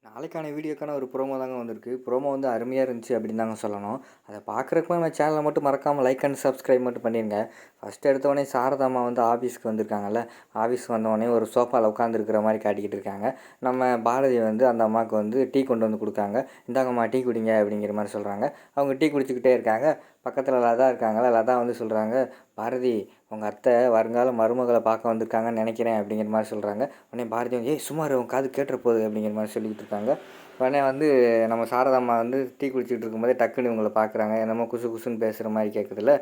நாளைக்கான வீடியோக்கான ஒரு ப்ரோமோ தாங்க வந்திருக்கு. ப்ரோமோ வந்து அருமையா இருந்துச்சு அப்படின்னு தாங்க சொல்லணும். அத பார்க்குறப்ப நம்ம சேனலை மட்டும் மறக்காம லைக் அண்ட் சப்ஸ்கிரைப் மட்டும் பண்ணிருங்க. ஃபர்ஸ்ட் எடுத்தோடனே சாரதாம்மா வந்து ஆஃபீஸ்க்கு வந்திருக்காங்கல்ல. ஆஃபீஸ்க்கு வந்தோடனே ஒரு சோஃபால உட்காந்துருக்கிற மாரி காட்டிக்கிட்டு இருக்காங்க. நம்ம பாரதி வந்து அந்த அம்மாவுக்கு வந்து டீ கொண்டு வந்து குடுக்காங்க. "இந்தாங்கம்மா டீ குடிங்க" அப்படிங்கிற மாரி சொல்கிறாங்க. அவங்க டீ குடிச்சுக்கிட்டே இருக்காங்க. பக்கத்தில் லதா இருக்காங்கல்ல. லதா வந்து சொல்கிறாங்க, "பாரதி, உங்கள் அத்தை வருங்கால மருமகளை பார்க்க வந்திருக்காங்கன்னு நினைக்கிறேன்" அப்படிங்கிற மாதிரி சொல்கிறாங்க. உடனே பாரதி வந்து, "ஏய் சும்மா இரு, உன் காது கேட்டுற போகுது" அப்படிங்கிற மாதிரி சொல்லிக்கிட்டு இருக்காங்க. உடனே வந்து நம்ம சாரதாம்மா வந்து டீ குடிச்சிட்டு இருக்கும்போதே டக்குன்னு இவங்கள பார்க்குறாங்க. என்னமோ குசு குசுன்னு பேசுகிற மாதிரி கேட்குதுல்ல.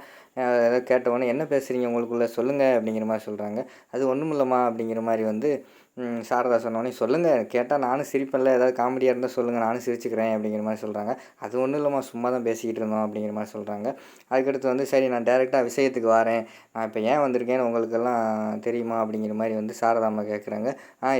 ஏதோ கேட்டவுடனே, "என்ன பேசுகிறீங்க உங்களுக்குள்ளே சொல்லுங்கள்" அப்படிங்கிற மாதிரி சொல்கிறாங்க. "அது ஒன்றுமில்லம்மா" அப்படிங்கிற மாதிரி வந்து சாரதா சொன்னோடனே, "சொல்லுங்கள், கேட்டால் நானும் சிரிப்பேன்ல, ஏதாவது காமெடியாக இருந்தால் சொல்லுங்கள், நானும் சிரிச்சுக்கிறேன்" அப்படிங்கிற மாதிரி சொல்கிறாங்க. "அது ஒன்றும் இல்லைம்மா, சும்மா தான் பேசிக்கிட்டு இருந்தோம்" அப்படிங்கிற மாதிரி சொல்கிறாங்க. அதுக்கடுத்து வந்து, "சரி, நான் டேரெக்டாக விஷயத்துக்கு வரேன். நான் இப்போ ஏன் வந்திருக்கேன்னு உங்களுக்கெல்லாம் தெரியுமா?" அப்படிங்கிற மாதிரி வந்து சாரதாம்மா கேட்குறாங்க.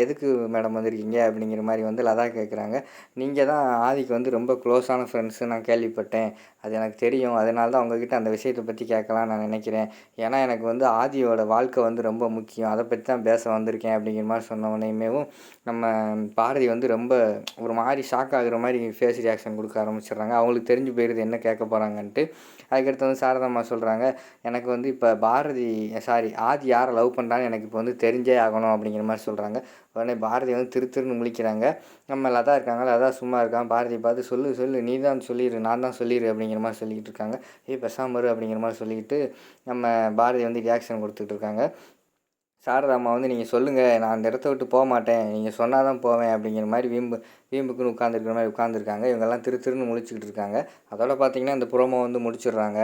"எதுக்கு மேடம் வந்திருக்கீங்க?" அப்படிங்கிற மாதிரி வந்து லதா கேட்குறாங்க. "நீங்கள் தான் ஆதிக்கு வந்து ரொம்ப க்ளோஸான ஃப்ரெண்ட்ஸு நான் கேள்விப்பட்டேன். அது எனக்கு தெரியும். அதனால தான் உங்ககிட்ட அந்த விஷயத்தை பற்றி கேட்கலான்னு நான் நினைக்கிறேன். ஏன்னா எனக்கு வந்து ஆதியோட வாழ்க்கை வந்து ரொம்ப முக்கியம். அதை பற்றி தான் பேச வந்திருக்கேன்" அப்படிங்கிற மாதிரி சொன்னோடனேயுமேவும் நம்ம பாரதி வந்து ரொம்ப ஒரு மாதிரி ஷாக் ஆகுற மாதிரி ஃபேஸ் ரியாக்ஷன் கொடுக்க ஆரம்பிச்சிடுறாங்க. அவங்களுக்கு தெரிஞ்சு போயிடுது என்ன கேட்க போகிறாங்கன்ட்டு. அதுக்கடுத்து வந்து சாரதாம்மா சொல்கிறாங்க, "எனக்கு வந்து இப்போ ஆதி யாரை லவ் பண்ணுறான்னு எனக்கு இப்போ வந்து தெரிஞ்சே ஆகணும்" அப்படிங்கிற மாதிரி சொல்கிறாங்க. உடனே பாரதி வந்து திரு திருன்னு முழிக்கிறாங்க. நம்ம லதா இருக்காங்க. லதா சும்மா இருக்கான். பாரதியை பார்த்து, "சொல்லு சொல்லு, நீ தான் சொல்லிடு, நான் தான் சொல்லிடு" அப்படிங்கிற மாதிரி சொல்லிக்கிட்டு இருக்காங்க. "ஏய் பேசாம இரு" அப்படிங்கிற மாதிரி சொல்லிக்கிட்டு நம்ம பாரதி வந்து ரியாக்ஷன் கொடுத்துட்டு இருக்காங்க. சாரதாம்மா வந்து, "நீங்கள் சொல்லுங்கள், நான் அந்த இடத்த விட்டு போகமாட்டேன், நீங்கள் சொன்னால் தான் போவேன்" அப்படிங்கிற மாதிரி வீம்புக்குன்னு உட்காந்துருக்கிற மாதிரி உட்காந்துருக்காங்க. இவங்கெல்லாம் திரு திருன்னு முழிச்சுக்கிட்டு இருக்காங்க. அதோட பார்த்தீங்கன்னா இந்த ப்ரோமோ வந்து முடிச்சிடுறாங்க.